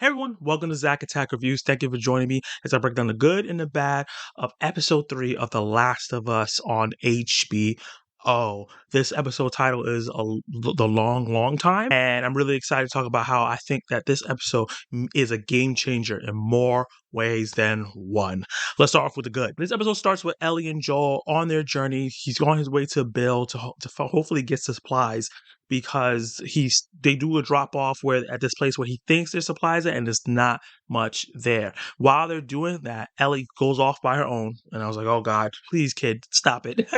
Hey everyone, welcome to Zach Attack Reviews. Thank you for joining me as I break down the good and the bad of episode 3 of The Last of Us on HBO. This episode title is The Long Time, and I'm really excited to talk about how I think that this episode is a game changer in more ways than one. Let's start off with the good. This episode starts with Ellie and Joel on their journey. He's on his way to Bill to hopefully get supplies because they do a drop off where at this place where he thinks there's supplies at, and there's not much there. While they're doing that, Ellie goes off by her own, and I was like, "Oh God, please, kid, stop it!"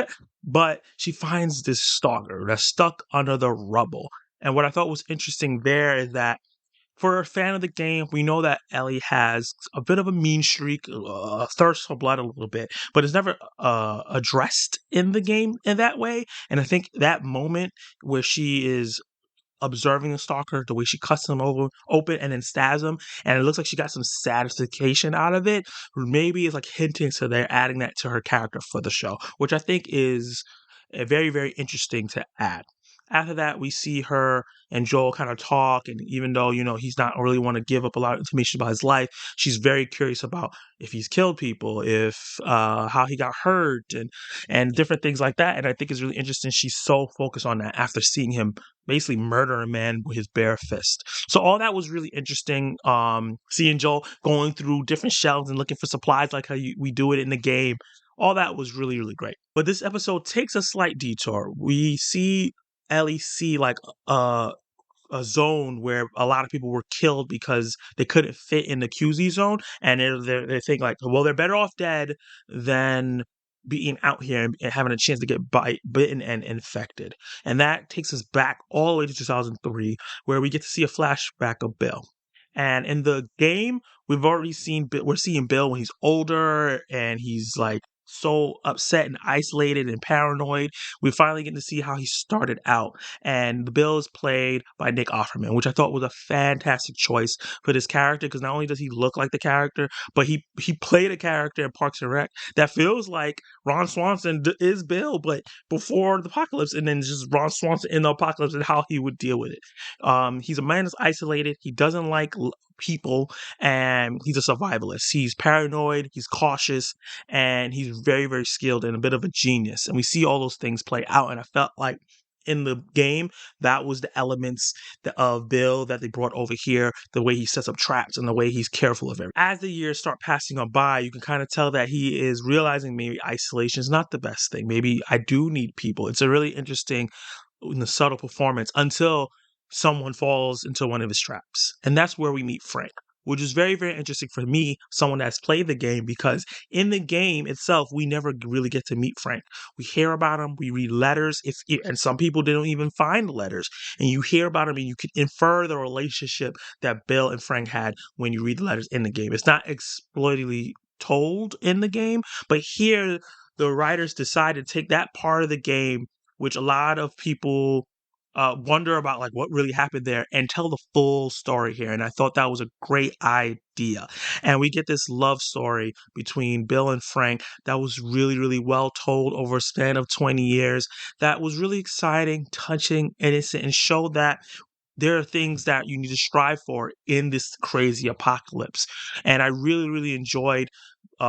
But she finds this stalker that's stuck under the rubble. And what I thought was interesting there is that for a fan of the game, we know that Ellie has a bit of a mean streak, a thirst for blood a little bit, but it's never addressed in the game in that way. And I think that moment where she is observing the stalker, the way she cuts him open and then stabs him, and it looks like she got some satisfaction out of it, maybe it's like hinting to they're adding that to her character for the show, which I think is very, very interesting to add. After that, we see her and Joel kind of talk, and even though, he's not really want to give up a lot of information about his life, she's very curious about if he's killed people, if how he got hurt, and different things like that. And I think it's really interesting she's so focused on that after seeing him basically murder a man with his bare fist. So all that was really interesting. Seeing Joel going through different shelves and looking for supplies like how we do it in the game. All that was really, really great. But this episode takes a slight detour. We see Ellie see like a zone where a lot of people were killed because they couldn't fit in the QZ zone, and they think like, well, they're better off dead than being out here and having a chance to get bitten and infected. And that takes us back all the way to 2003, where we get to see a flashback of Bill. And in the game, we're seeing Bill when he's older and he's like so upset and isolated and paranoid. We finally get to see how he started out. And the Bill is played by Nick Offerman, which I thought was a fantastic choice for this character, because not only does he look like the character, but he played a character in Parks and Rec that feels like Ron Swanson is Bill, but before the apocalypse, and then just Ron Swanson in the apocalypse and how he would deal with it. He's a man that's isolated. He doesn't like people, and he's a survivalist. He's paranoid, he's cautious, and he's very, very skilled and a bit of a genius. And we see all those things play out, and I felt like in the game, that was the elements of Bill that they brought over here, the way he sets up traps and the way he's careful of everything. As the years start passing on by, you can kind of tell that he is realizing maybe isolation is not the best thing. Maybe I do need people. It's a really interesting, subtle performance until someone falls into one of his traps. And that's where we meet Frank, which is very, very interesting for me, someone that's played the game, because in the game itself, we never really get to meet Frank. We hear about him, we read letters, and some people didn't even find the letters. And you hear about him and you can infer the relationship that Bill and Frank had when you read the letters in the game. It's not explicitly told in the game, but here the writers decided to take that part of the game, which a lot of people wonder about, like what really happened there, and tell the full story here. And I thought that was a great idea. And we get this love story between Bill and Frank that was really, really well told over a span of 20 years. That was really exciting, touching, innocent, and showed that there are things that you need to strive for in this crazy apocalypse. And I really, really enjoyed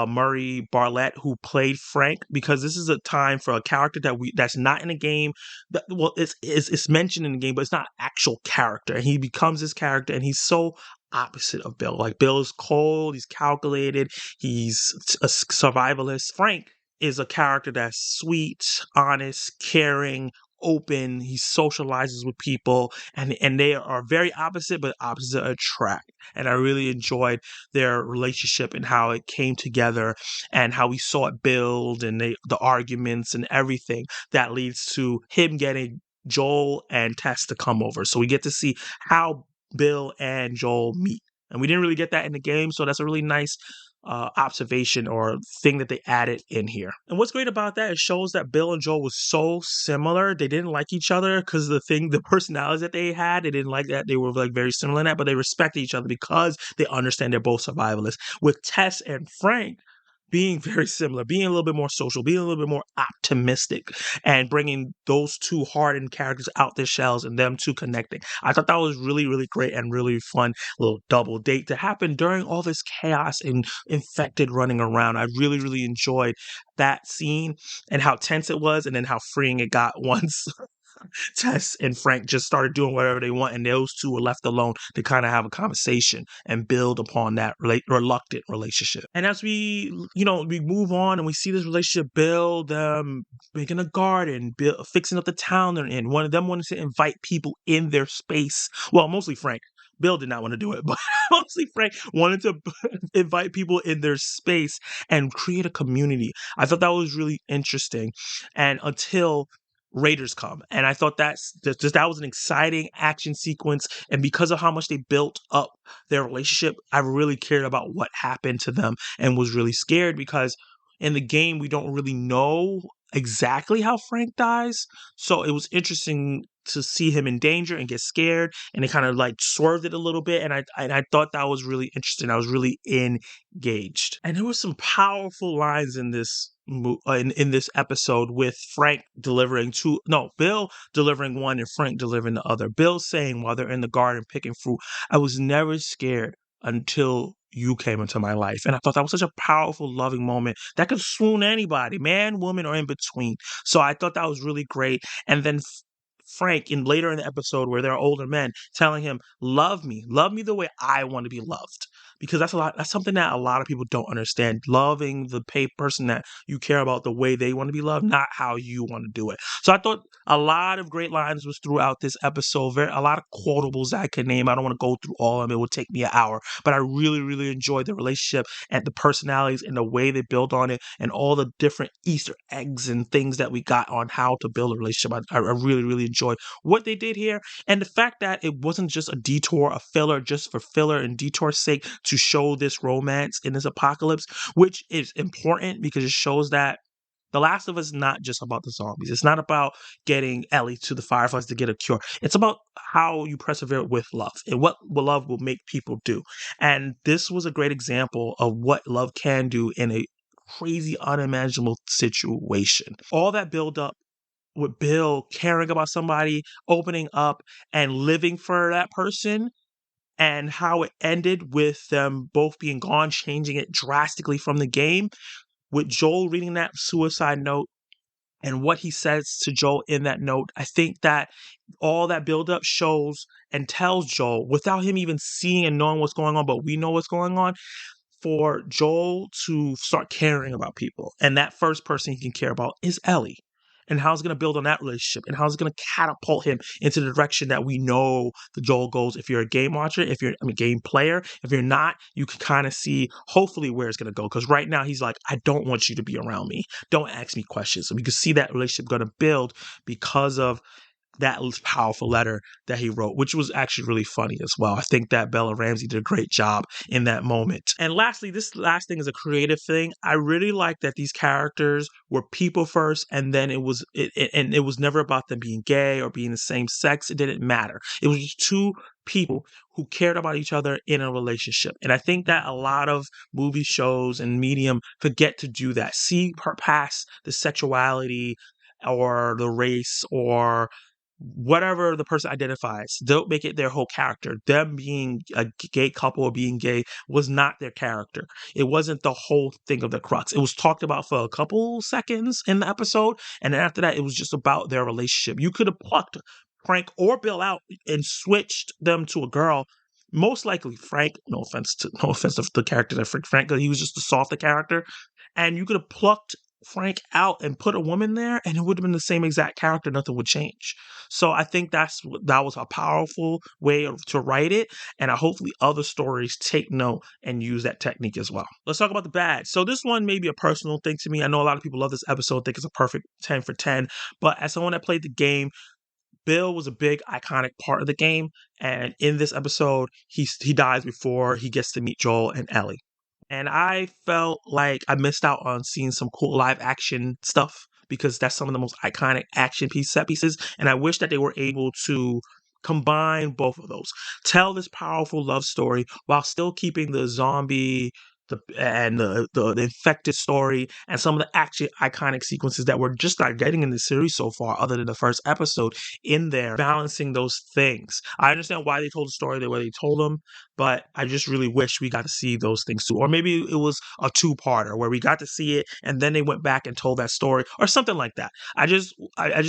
Murray Bartlett, who played Frank, because this is a time for a character that's not in a game. It's mentioned in the game, but it's not actual character. And he becomes this character, and he's so opposite of Bill. Like, Bill is cold, he's calculated, he's a survivalist. Frank is a character that's sweet, honest, caring, open. He socializes with people, and they are very opposite, but opposite attract. And I really enjoyed their relationship and how it came together, and how we saw it build, and the arguments and everything that leads to him getting Joel and Tess to come over. So we get to see how Bill and Joel meet. And we didn't really get that in the game, so that's a really nice observation or thing that they added in here. And what's great about that, it shows that Bill and Joel was so similar. They didn't like each other because the personalities that they had, they didn't like that. They were like very similar in that, but they respected each other because they understand they're both survivalists. With Tess and Frank, being very similar, being a little bit more social, being a little bit more optimistic, and bringing those two hardened characters out their shells and them two connecting. I thought that was really, really great and really fun little double date to happen during all this chaos and infected running around. I really, really enjoyed that scene and how tense it was, and then how freeing it got once Tess and Frank just started doing whatever they want, and those two were left alone to kind of have a conversation and build upon that reluctant relationship. And as we move on and we see this relationship build, making a garden, fixing up the town they're in. One of them wanted to invite people in their space. Well, mostly Frank. Bill did not want to do it, but mostly Frank wanted to invite people in their space and create a community. I thought that was really interesting. And until Raiders come. And I thought that was an exciting action sequence. And because of how much they built up their relationship, I really cared about what happened to them and was really scared because in the game, we don't really know exactly how Frank dies. So it was interesting to see him in danger and get scared, and it kind of like swerved it a little bit. And I thought that was really interesting. I was really engaged, and there were some powerful lines in this in this episode, with Bill delivering one and Frank delivering the other. Bill saying while they're in the garden picking fruit, "I was never scared until you came into my life." And I thought that was such a powerful, loving moment that could swoon anybody, man, woman, or in between. So I thought that was really great. And then Frank, later in the episode where there are older men telling him, love me the way I want to be loved. Because that's something that a lot of people don't understand. Loving the person that you care about the way they want to be loved, not how you want to do it. So I thought a lot of great lines was throughout this episode. A lot of quotables I could name. I don't want to go through all of them. It would take me an hour. But I really, really enjoyed the relationship and the personalities and the way they build on it, and all the different Easter eggs and things that we got on how to build a relationship. I really, really enjoyed what they did here. And the fact that it wasn't just a detour, a filler, just for filler and detour's sake to show this romance in this apocalypse, which is important because it shows that The Last of Us is not just about the zombies. It's not about getting Ellie to the Fireflies to get a cure. It's about how you persevere with love and what love will make people do. And this was a great example of what love can do in a crazy, unimaginable situation. All that build up with Bill caring about somebody, opening up, and living for that person, and how it ended with them both being gone, changing it drastically from the game, with Joel reading that suicide note and what he says to Joel in that note. I think that all that buildup shows and tells Joel, without him even seeing and knowing what's going on, but we know what's going on, for Joel to start caring about people. And that first person he can care about is Ellie. And how it's going to build on that relationship, and how it's going to catapult him into the direction that we know the Joel goes. If you're a game watcher, game player, if you're not, you can kind of see hopefully where it's going to go. Because right now he's like, I don't want you to be around me. Don't ask me questions. So we can see that relationship going to build because of that powerful letter that he wrote, which was actually really funny as well. I think that Bella Ramsey did a great job in that moment. And lastly, this last thing is a creative thing. I really like that these characters were people first, and then it was never about them being gay or being the same sex. It didn't matter. It was just two people who cared about each other in a relationship. And I think that a lot of movie shows and medium forget to do that. See past the sexuality or the race or whatever the person identifies. Don't make it their whole character. Them being a gay couple or being gay was not their character. It wasn't the whole thing of the crux. It was talked about for a couple seconds in the episode, and then after that, it was just about their relationship. You could have plucked Frank or Bill out and switched them to a girl. Most likely Frank, no offense to the character that Frank, he was just a softer character. And you could have plucked Frank out and put a woman there, and it would have been the same exact character. Nothing would change. So I think that was a powerful way to write it, and hopefully other stories take note and use that technique as well. Let's talk about the bad. So this one may be a personal thing to me. I know a lot of people love this episode, think it's a perfect 10 for 10, but as someone that played the game, Bill was a big iconic part of the game, and in this episode, he dies before he gets to meet Joel and Ellie. And I felt like I missed out on seeing some cool live action stuff, because that's some of the most iconic set pieces. And I wish that they were able to combine both of those, tell this powerful love story while still keeping the zombie the infected story and some of the actually iconic sequences that we're just not getting in the series so far, other than the first episode in there, balancing those things. I understand why they told the story the way they told them, but I just really wish we got to see those things too. Or maybe it was a two-parter where we got to see it and then they went back and told that story or something like that. I just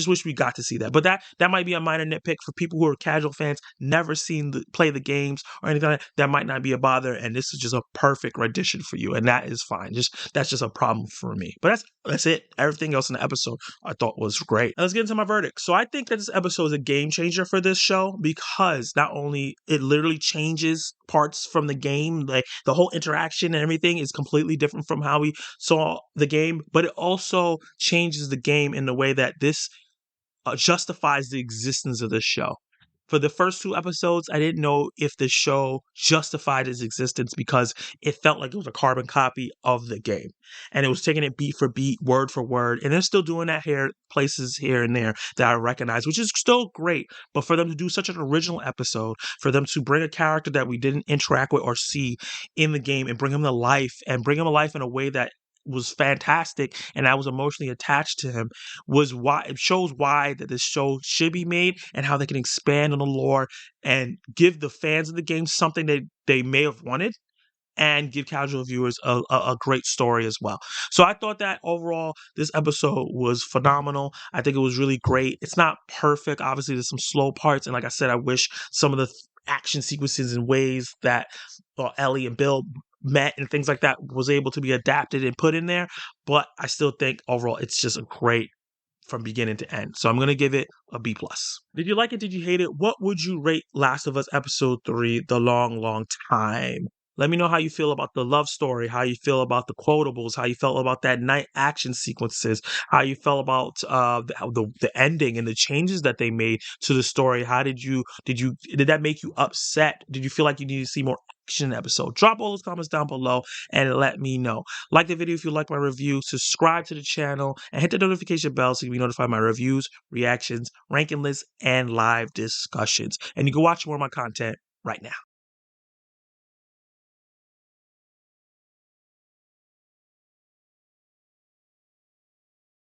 wish we got to see that. But that might be a minor nitpick for people who are casual fans, never seen play the games or anything like that. That might not be a bother, and this is just a perfect rendition for you, and that is fine. That's just a problem for me. But that's it. Everything else in the episode I thought was great. Now let's get into my verdict. So I think that this episode is a game changer for this show because not only it literally changes parts from the game, like the whole interaction and everything is completely different from how we saw the game, but it also changes the game in the way that this justifies the existence of this show. For the first two episodes, I didn't know if the show justified its existence because it felt like it was a carbon copy of the game. And it was taking it beat for beat, word for word. And they're still doing that here, places here and there that I recognize, which is still great. But for them to do such an original episode, for them to bring a character that we didn't interact with or see in the game and bring him to life, and bring him to life in a way that was fantastic and I was emotionally attached to him, was why it shows why that this show should be made and how they can expand on the lore and give the fans of the game something that they may have wanted and give casual viewers a great story as well. So I thought that overall this episode was phenomenal. I think it was really great. It's not perfect. Obviously, there's some slow parts. And like I said, I wish some of the action sequences and ways that Ellie and Bill met and things like that was able to be adapted and put in there. But I still think overall it's just a great from beginning to end. So I'm going to give it a B+. Did you like it? Did you hate it? What would you rate Last of Us Episode 3, The Long, Long Time? Let me know how you feel about the love story, how you feel about the quotables, how you felt about that night action sequences, how you felt about the ending and the changes that they made to the story. How did that make you upset? Did you feel like you needed to see more action in the episode? Drop all those comments down below and let me know. Like the video if you like my review, subscribe to the channel, and hit the notification bell so you can be notified of my reviews, reactions, ranking lists, and live discussions. And you can watch more of my content right now.